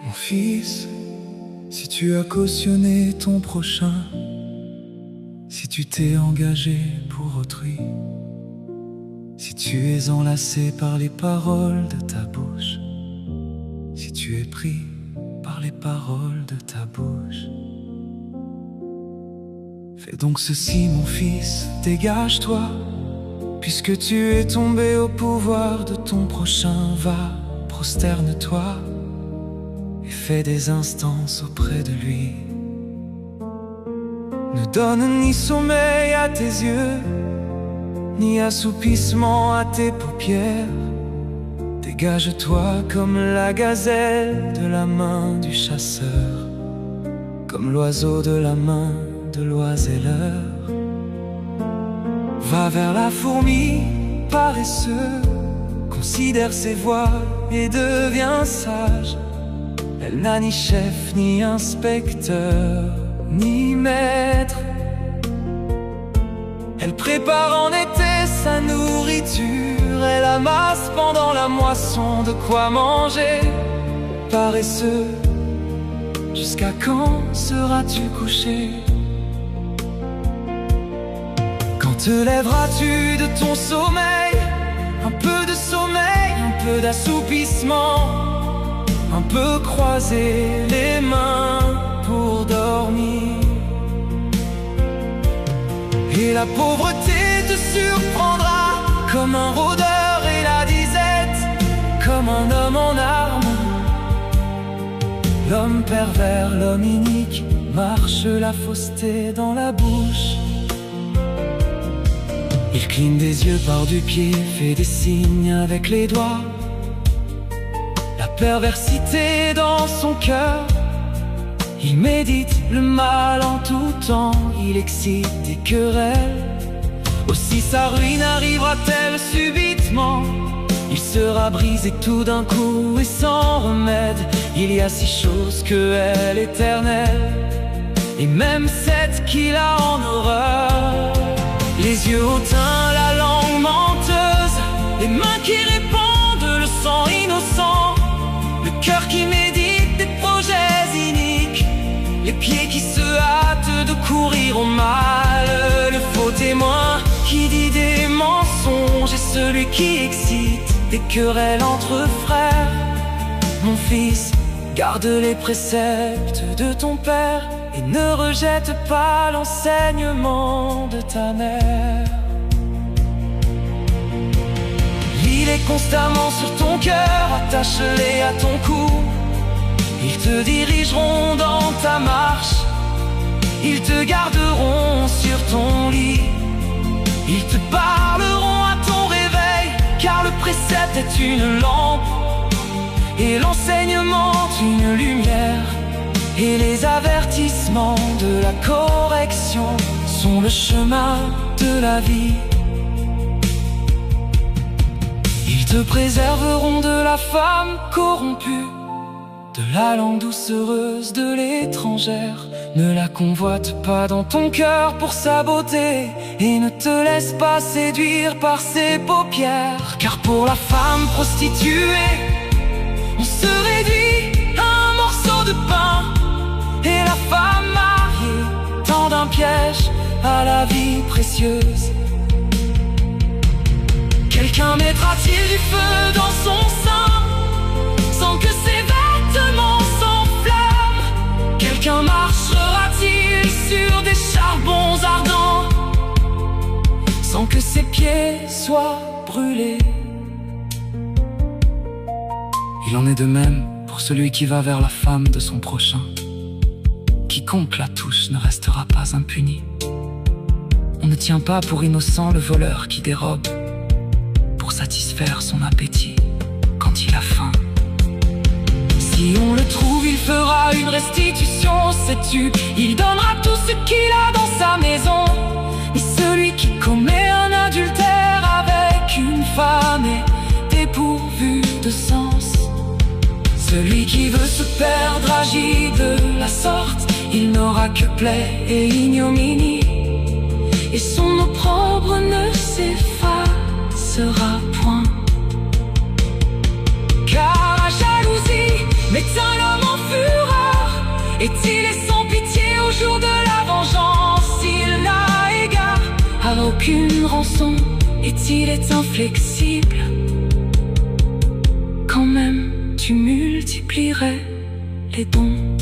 Mon fils, si tu as cautionné ton prochain, si tu t'es engagé pour autrui, si tu es enlacé par les paroles de ta bouche, si tu es pris par les paroles de ta bouche, fais donc ceci mon fils, dégage-toi, puisque tu es tombé au pouvoir de ton prochain. Va, prosterne-toi et fais des instances auprès de lui. Ne donne ni sommeil à tes yeux, ni assoupissement à tes paupières. Dégage-toi comme la gazelle de la main du chasseur, comme l'oiseau de la main de l'oiseleur. Va vers la fourmi paresseux, considère ses voiles et deviens sage. Elle n'a ni chef, ni inspecteur, ni maître. Elle prépare en été sa nourriture, elle amasse pendant la moisson de quoi manger. Paresseux, jusqu'à quand seras-tu couché? Quand te lèveras-tu de ton sommeil? Un peu de sommeil, un peu d'assoupissement, un peu croiser les mains pour dormir. Et la pauvreté te surprendra comme un rôdeur et la disette comme un homme en armes. L'homme pervers, l'homme inique, marche la fausseté dans la bouche. Il cligne des yeux par du pied, fait des signes avec les doigts. La perversité dans son cœur, il médite le mal en tout temps, il excite des querelles. Aussi sa ruine arrivera-t-elle subitement? Il sera brisé tout d'un coup et sans remède. Il y a 6 choses que est l'éternelle, et même 7 qu'il a en horreur. Les yeux hautains, la langue menteuse, les mains qui répandent le sang innocent, le cœur qui médite des projets iniques, les pieds qui se hâtent de courir au mal, le faux témoin qui dit des mensonges et celui qui excite des querelles entre frères. Mon fils, garde les préceptes de ton père et ne rejette pas l'enseignement de ta mère. Lis-les constamment sur ton cœur, attache-les à ton cou. Ils te dirigeront dans ta marche, ils te garderont sur ton lit, ils te parleront à ton réveil, car le précepte est une lampe et l'enseignement une lumière. Et les avertissements de la correction sont le chemin de la vie. Ils te préserveront de la femme corrompue, de la langue doucereuse de l'étrangère. Ne la convoite pas dans ton cœur pour sa beauté, et ne te laisse pas séduire par ses paupières. Car pour la femme prostituée, on se réduit à un morceau de pain, et la femme mariée tend un piège à la vie précieuse. Quelqu'un mettra-t-il du feu dans son sein sans que ses vêtements s'enflamment? Quelqu'un marchera-t-il sur des charbons ardents sans que ses pieds soient brûlés? Il en est de même pour celui qui va vers la femme de son prochain. Quiconque la touche ne restera pas impuni. On ne tient pas pour innocent le voleur qui dérobe pour satisfaire son appétit quand il a faim. Si on le trouve, il fera une restitution, sais-tu? Il donnera tout ce qu'il a dans sa maison. Et celui qui commet un adultère avec une femme est dépourvu de sens. Celui qui veut se perdre agit de la sorte, il n'aura que plaie et ignominie, et son opprobre ne s'effacera point. Car la jalousie met un homme en Est-il est sans pitié au jour de la vengeance? Il n'a égard à aucune rançon. Est-il est inflexible? Quand même tu multiplierais les dons.